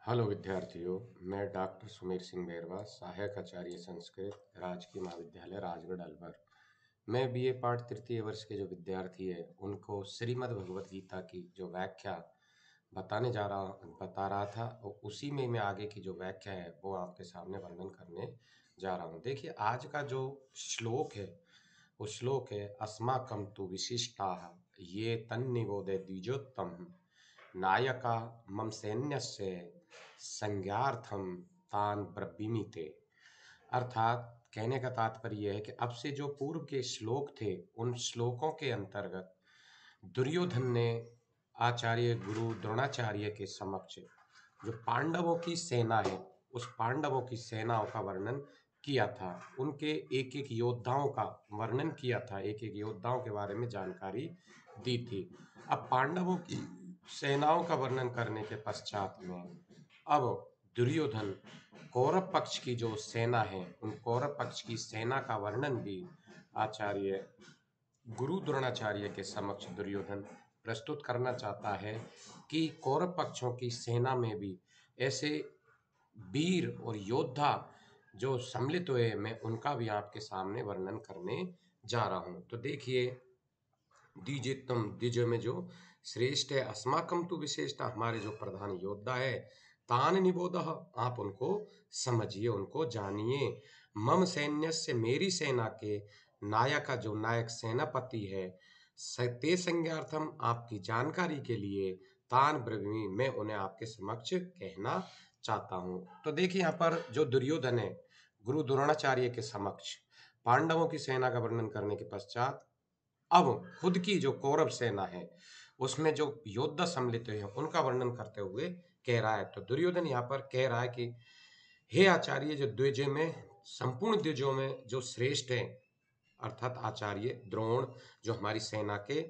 Hello विद्यार्थियों, मैं doctor Sumer Singh Bairwa, सहायक आचार्य संस्कृत, राजकीय महाविद्यालय राजगढ़ अलवर। मैं बीए पाठ तृतीय वर्ष के जो विद्यार्थी है उनको श्रीमद् भगवत गीता की जो व्याख्या बता रहा था, और उसी में मैं आगे की जो व्याख्या है वो आपके सामने वर्णन करने जा रहा हूँ। देखिए, आज का जो श्लोक है वो श्लोक है अस्माकं तु विशिष्टाः ये तन्निबोधे द्विजोत्तम नायका मम सैन्यस्य संज्ञार्थम तान ब्रवीमीते। अर्थात कहने का तात्पर्य यह है कि अब से जो पूर्व के श्लोक थे उन श्लोकों के अंतर्गत दुर्योधन ने आचार्य गुरु द्रोणाचार्य के समक्ष जो पांडवों की सेना है उस पांडवों की सेनाओं का वर्णन किया था, उनके एक एक योद्धाओं का वर्णन किया था, एक एक योद्धाओं के बारे में जानकारी दी थी। अब पांडवों की सेनाओं का वर्णन करने के पश्चात में अब दुर्योधन कौरव पक्ष की जो सेना है उन कौरव पक्ष की सेना का वर्णन भी आचार्य गुरु द्रोणाचार्य के समक्ष दुर्योधन प्रस्तुत करना चाहता है कि कौरव पक्षों की सेना में भी ऐसे वीर और योद्धा जो सम्मिलित हुए, मैं उनका भी आपके सामने वर्णन करने जा रहा हूं। तो देखिए, द्विजेतम द्विज में जो श्रेष्ठ है, अस्माकम तो विशेषता हमारे जो प्रधान योद्धा है, तान निबोध आप उनको समझिए, उनको जानिए। मम सैन्य से मेरी सेना के नायक जो नायक सेनापति है, ते संज्ञार्थम आपकी जानकारी के लिए तान ब्रवीमि मैं उन्हें आपके समक्ष कहना चाहता हूं। तो देखिए, यहाँ पर जो दुर्योधन है गुरु द्रोणाचार्य के समक्ष पांडवों की सेना का वर्णन करने के पश्चात अब खुद की जो कौरव सेना है उसमें जो योद्धा सम्मिलित हैं उनका वर्णन करते हुए कह रहा है। तो दुर्योधन यहाँ पर कह रहा है कि हे आचार्य, जो द्विज में संपूर्ण द्विजों में जो श्रेष्ठ है अर्थात आचार्य द्रोण, जो हमारी सेना के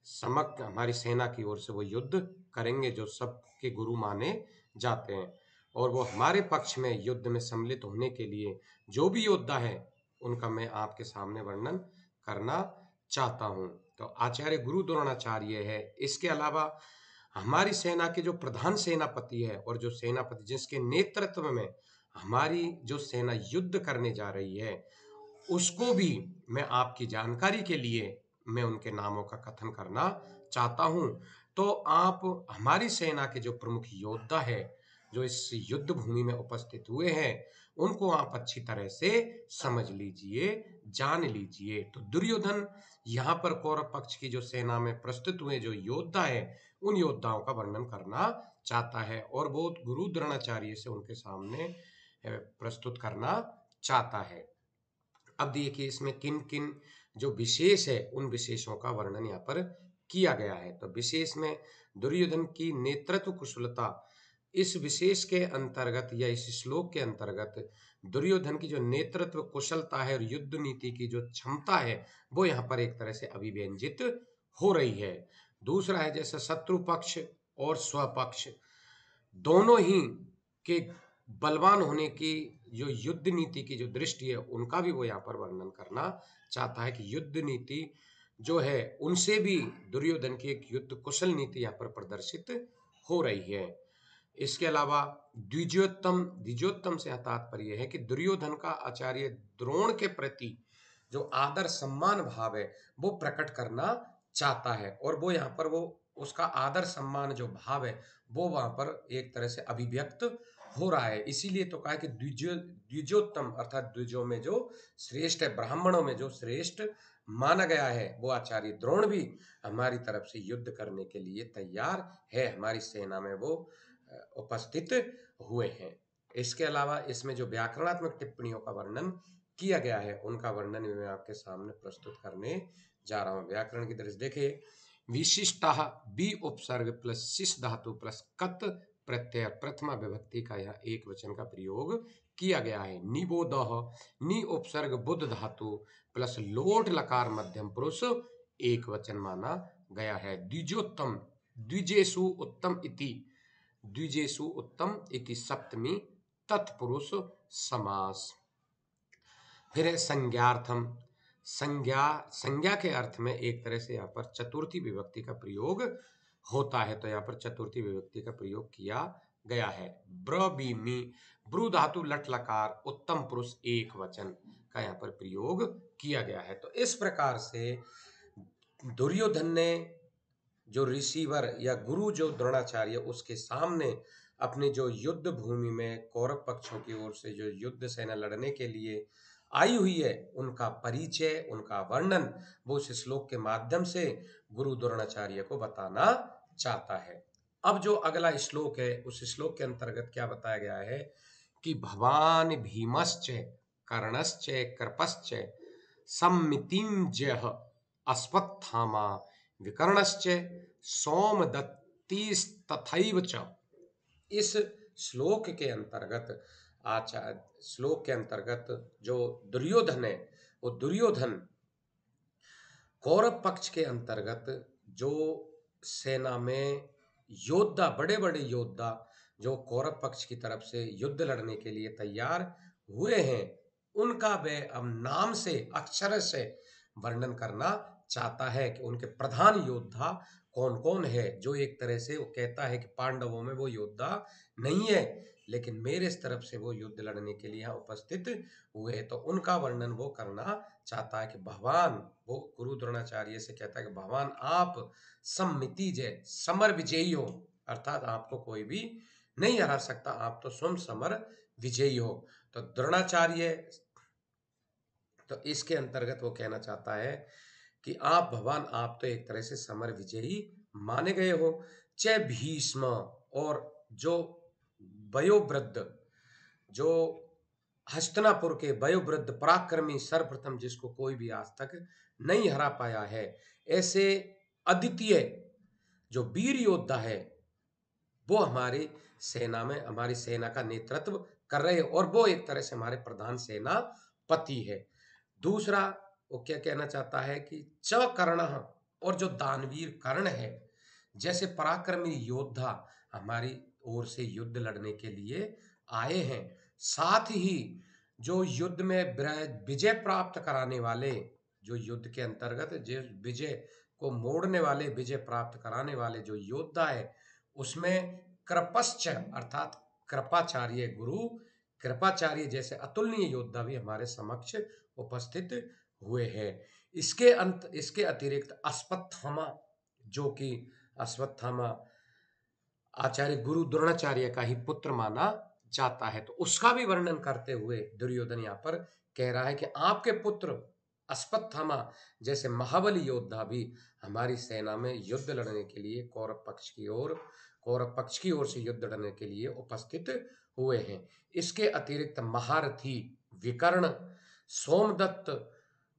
समक हमारी सेना की ओर से वो युद्ध करेंगे, जो सबके गुरु माने जाते हैं, और वो हमारे पक्ष में युद्ध में सम्मिलित होने के लिए जो भी योद्धा है उनका मैं आपके सामने वर्णन करना चाहता हूं। तो आचार्य गुरु द्रोणाचार्य है, इसके अलावा हमारी सेना के जो प्रधान सेनापति है और जो सेनापति जिसके नेतृत्व में हमारी जो सेना युद्ध करने जा रही है उसको भी मैं आपकी जानकारी के लिए मैं उनके नामों का कथन करना चाहता हूं। तो आप हमारी सेना के जो प्रमुख योद्धा है जो इस युद्ध भूमि में उपस्थित हुए हैं उनको आप अच्छी तरह से समझ लीजिए, जान लीजिए। तो दुर्योधन यहाँ पर कौरव पक्ष की जो सेना में प्रस्तुत हुए जो योद्धा है उन योद्धाओं का वर्णन करना चाहता है और वो गुरु द्रोणाचार्य से उनके सामने प्रस्तुत करना चाहता है। अब देखिए, इसमें किन किन जो विशेष है उन विशेषों का वर्णन यहाँ पर किया गया है। तो विशेष में दुर्योधन की नेतृत्व कुशलता, इस विशेष के अंतर्गत या इस श्लोक के अंतर्गत दुर्योधन की जो नेतृत्व कुशलता है और युद्ध नीति की जो क्षमता है वो यहाँ पर एक तरह से अभिव्यंजित हो रही है। दूसरा है जैसे शत्रु पक्ष और स्वपक्ष दोनों ही के बलवान होने की जो युद्ध नीति की जो दृष्टि है उनका भी वो यहाँ पर वर्णन करना चाहता है कि युद्ध नीति जो है उनसे भी दुर्योधन की एक युद्ध कुशल नीति यहाँ पर प्रदर्शित हो रही है। इसके अलावा द्विजोत्तम, द्विजोत्तम से तात्पर्य है कि दुर्योधन का आचार्य द्रोण के प्रति जो आदर सम्मान भाव है वो प्रकट करना चाहता है, और वो यहाँ पर वो उसका आदर सम्मान जो भाव है वो वहां पर एक तरह से अभिव्यक्त हो रहा है। इसीलिए तो कहा कि द्विजोत्तम अर्थात द्विजों में जो श्रेष्ठ है, ब्राह्मणों में जो श्रेष्ठ माना गया है वो आचार्य द्रोण भी हमारी तरफ से युद्ध करने के लिए तैयार है, हमारी सेना में वो उपस्थित हुए हैं। इसके अलावा इसमें जो व्याकरणात्मक टिप्पणियों का वर्णन किया गया है उनका वर्णन भी मैं आपके सामने प्रस्तुत करने जा रहा हूं। व्याकरण की दृष्टि देखिए, विशिष्टा बी उपसर्ग प्लस शिष धातु प्लस कत प्रत्यय प्रथमा विभक्ति का यह एक वचन का प्रयोग किया गया है। निबोधः नि उपसर्ग बुध धातु प्लस लोट लकार मध्यम पुरुष एक वचन माना गया है। द्विजोत्तम द्विजेषु उत्तम इति, द्विजेषु उत्तम इति सप्तमी तत्पुरुष समास। फिर है संज्ञार्थम, संज्ञा, संज्ञा के अर्थ में एक तरह से यहाँ पर चतुर्थी विभक्ति का प्रयोग होता है। तो यहाँ पर चतुर्थी विभक्ति का प्रयोग किया गया है। ब्रवीमि, ब्रू धातु लट लकार उत्तम पुरुष एक वचन का यहाँ पर प्रयोग किया गया है। तो इस प्रकार से दुर्योधन ने जो रिसीवर या गुरु जो द्रोणाचार्य उसके सामने अपनी जो युद्ध भूमि में कौरव पक्षों की ओर से जो युद्ध सेना लड़ने के लिए आई हुई है उनका परिचय, उनका वर्णन वो उस श्लोक के माध्यम से गुरु द्रोणाचार्य को बताना चाहता है। अब जो अगला श्लोक है उस श्लोक के अंतर्गत क्या बताया गया है कि भवान भीमश्च कर्णश्च कृपश्च सम्मितिंजय अश्वत्थामा विकर्णश्च सोमदत्तिस्तथैव च। इस श्लोक के अंतर्गत श्लोक के अंतर्गत जो दुर्योधन है वो दुर्योधन कौरव पक्ष के अंतर्गत जो सेना में योद्धा, बड़े बड़े योद्धा जो कौरव पक्ष की तरफ से युद्ध लड़ने के लिए तैयार हुए हैं उनका वह अब नाम से अक्षर से वर्णन करना चाहता है कि उनके प्रधान योद्धा कौन कौन है। जो एक तरह से वो कहता है कि पांडवों में वो योद्धा नहीं है लेकिन मेरे तरफ से वो युद्ध लड़ने के लिए यहाँ उपस्थित हुए, तो उनका वर्णन वो करना चाहता है कि भगवान, वो गुरु द्रोणाचार्य से कहता है कि भगवान आप सम्मिति जय समर विजयी हो, अर्थात आपको कोई भी नहीं हरा सकता, आप तो स्वयं समर विजयी हो। तो द्रोणाचार्य, तो इसके अंतर्गत वो कहना चाहता है कि आप भगवान आप तो एक तरह से समर विजयी माने गए हो। च भीष्म, और जो वयोवृद्ध, जो हस्तिनापुर के वयोवृद्ध पराक्रमी सर्वप्रथम जिसको कोई भी आज तक नहीं हरा पाया है, ऐसे अद्वितीय जो वीर योद्धा है वो हमारी सेना में हमारी सेना का नेतृत्व कर रहे हैं और वो एक तरह से हमारे प्रधान सेनापति है। दूसरा वो क्या कहना चाहता है कि च कर्ण, और जो दानवीर कर्ण है जैसे पराक्रमी योद्धा हमारी ओर से युद्ध लड़ने के लिए आए हैं, साथ ही जो युद्ध में विजय प्राप्त कराने वाले, जो युद्ध के अंतर्गत जिस विजय को मोड़ने वाले, विजय प्राप्त कराने वाले जो योद्धा है उसमें कृपश्च अर्थात कृपाचार्य, गुरु कृपाचार्य जैसे अतुलनीय योद्धा भी हमारे समक्ष उपस्थित हुए हैं। इसके अतिरिक्त अश्वत्थामा, जो कि अश्वत्थामा आचार्य गुरु द्रोणाचार्य का ही पुत्र माना जाता है, तो उसका भी वर्णन करते हुए दुर्योधन यहाँ पर कह रहा है कि आपके पुत्र अश्वत्थामा जैसे महाबली योद्धा भी हमारी सेना में युद्ध लड़ने के लिए कौरव पक्ष की ओर से युद्ध लड़ने के लिए उपस्थित हुए हैं। इसके अतिरिक्त महारथी विकर्ण, सोमदत्त,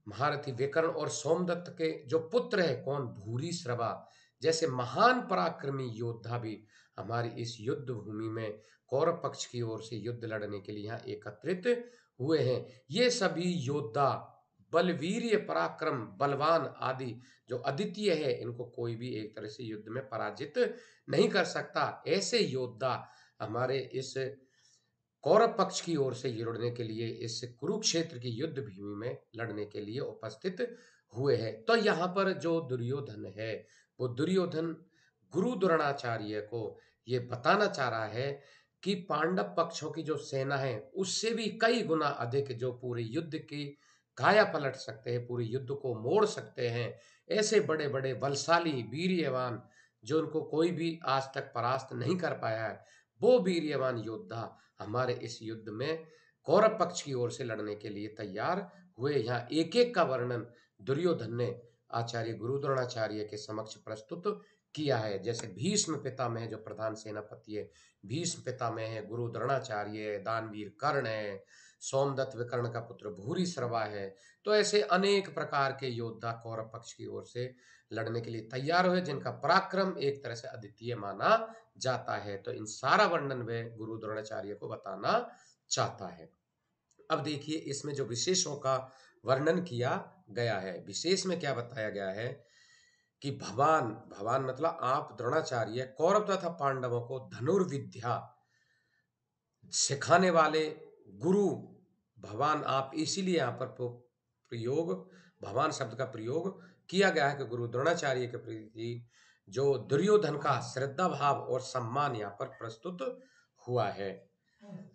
महारथी विकर्ण और सोमदत्त के जो पुत्र है कौन, भूरिश्रवा जैसे महान पराक्रमी योद्धा भी हमारी इस युद्ध भूमि में कौरव पक्ष की ओर से युद्ध लड़ने के लिए यहाँ एकत्रित हुए हैं। ये सभी योद्धा बलवीर्य पराक्रम बलवान आदि जो अद्वितीय है, इनको कोई भी एक तरह से युद्ध में पराजित नहीं कर सकता। ऐसे योद्धा हमारे इस कौरव पक्ष की ओर से लड़ने के लिए, इस कुरुक्षेत्र की युद्ध भूमि में लड़ने के लिए उपस्थित हुए हैं। तो यहाँ पर जो दुर्योधन है वो दुर्योधन गुरु द्रोणाचार्य को ये बताना चाह रहा है कि पांडव पक्षों की जो सेना है उससे भी कई गुना अधिक, जो पूरे युद्ध की काया पलट सकते हैं, पूरे युद्ध को मोड़ सकते हैं, ऐसे बड़े बड़े बलशाली वीर्यवान जो उनको कोई भी आज तक परास्त नहीं कर पाया है, वो वीर्यवान योद्धा हमारे इस युद्ध में कौरव पक्ष की ओर से लड़ने के लिए तैयार हुए। यहाँ एक एक का वर्णन दुर्योधन ने आचार्य गुरु द्रोणाचार्य के समक्ष प्रस्तुत किया है। जैसे भीष्म पितामह जो प्रधान सेनापति है, भीष्म पितामह है, गुरु द्रोणाचार्य, दानवीर कर्ण है, सोमदत्त विकर्ण का पुत्र भूरिश्रवा है। तो ऐसे अनेक प्रकार के योद्धा कौरव पक्ष की ओर से लड़ने के लिए तैयार हुए जिनका पराक्रम एक तरह से अद्वितीय माना जाता है। तो इन सारा वर्णन वे गुरु द्रोणाचार्य को बताना चाहता है। अब देखिए इसमें जो विशेषों का वर्णन किया गया है, विशेष में क्या बताया गया है कि भगवान, भगवान मतलब आप द्रोणाचार्य कौरव तथा पांडवों को धनुर्विद्या सिखाने वाले गुरु भगवान आप, इसीलिए यहाँ पर प्रयोग भगवान शब्द का प्रयोग किया गया है कि गुरु द्रोणाचार्य के प्रति जो दुर्योधन का श्रद्धा भाव और सम्मान यहाँ पर प्रस्तुत हुआ है,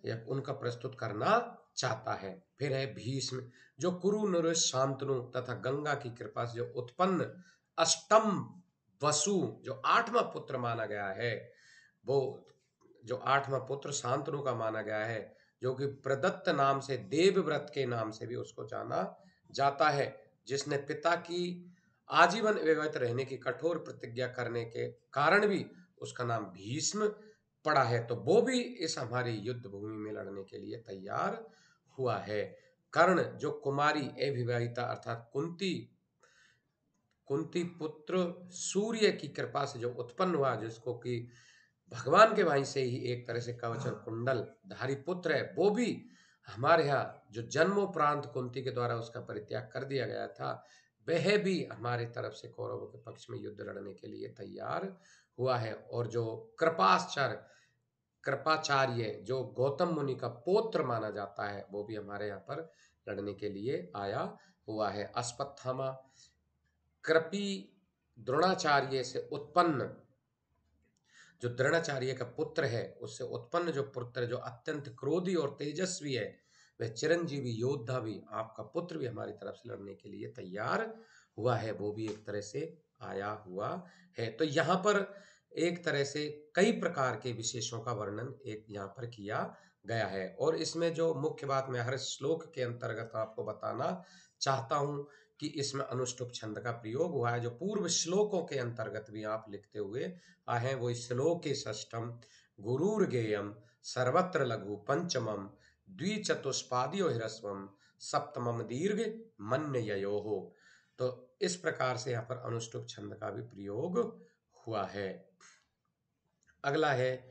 यह उनका प्रस्तुत करना चाहता है। फिर है भीष्म, जो कुरु नरेश शांतनु तथा गंगा की कृपा से जो उत्पन्न अष्टम वसु, जो आठवां पुत्र माना गया है, वो जो आठवां पुत्र शांतनु का माना गया है, जो कि प्रदत्त नाम से, देवव्रत के नाम से भी उसको जाना जाता है, जिसने पिता की आजीवन विवाहित रहने की कठोर प्रतिज्ञा करने के कारण भी उसका नाम भीष्म पड़ा है। तो वो भी इस हमारी युद्ध भूमि में लड़ने के लिए तैयार हुआ है। कर्ण, जो कुमारी अविवाहिता अर्थात कुंती कुंती पुत्र सूर्य की कृपा से जो उत्पन्न हुआ, जिसको कि भगवान के भाई से ही एक तरह से कवच और कुंडल धारी पुत्र है, वो भी हमारे यहाँ जो जन्मोपरांत कुंती के द्वारा उसका परित्याग कर दिया गया था, वह भी हमारी तरफ से कौरवों के पक्ष में युद्ध लड़ने के लिए तैयार हुआ है। और जो कृपाचार्य जो गौतम मुनि का पौत्र माना जाता है, वो भी हमारे यहाँ पर लड़ने के लिए आया हुआ है। अश्वत्थामा कृपी द्रोणाचार्य से उत्पन्न, जो द्रोणाचार्य का पुत्र है, उससे उत्पन्न जो पुत्र जो अत्यंत क्रोधी और तेजस्वी है, वह चिरंजीवी योद्धा भी, आपका पुत्र भी हमारी तरफ से लड़ने के लिए तैयार हुआ है, वो भी एक तरह से आया हुआ है। तो यहाँ पर एक तरह से कई प्रकार के विशेषों का वर्णन एक यहाँ पर किया गया है। और इसमें जो मुख्य बात मैं हर श्लोक के अंतर्गत आपको बताना चाहता हूँ कि इसमें अनुष्टुप छंद का प्रयोग हुआ है, जो पूर्व श्लोकों के अंतर्गत भी आप लिखते हुए आहे वो श्लोके षष्ठम गुरुर्गेयम सर्वत्र लघु पंचमम द्विचतुष्पादियो ह्रस्वम सप्तमम दीर्घ मन्ययो हो। तो इस प्रकार से यहाँ पर अनुष्टुप छंद का भी प्रयोग हुआ है। अगला है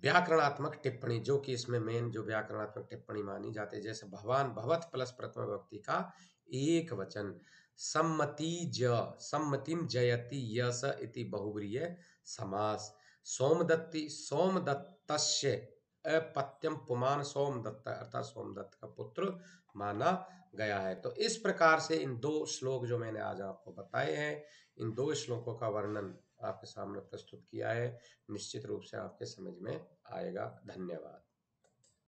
व्याकरणात्मक टिप्पणी, जो कि इसमें मेन जो व्याकरणात्मक टिप्पणी मानी जाती है, जैसे भगवान भवत प्लस प्रथम विभक्ति का एक वचन, सम्मतिम जयति यस इति बहुव्रीहि समास, सोमदत्ति सोमदत्तस्य अपत्यम पुमान सोमदत्त अर्थात सोमदत्त का पुत्र माना गया है। तो इस प्रकार से इन दो श्लोक जो मैंने आज आपको बताए हैं, इन दो श्लोकों का वर्णन आपके सामने प्रस्तुत किया है, निश्चित रूप से आपके समझ में आएगा। धन्यवाद।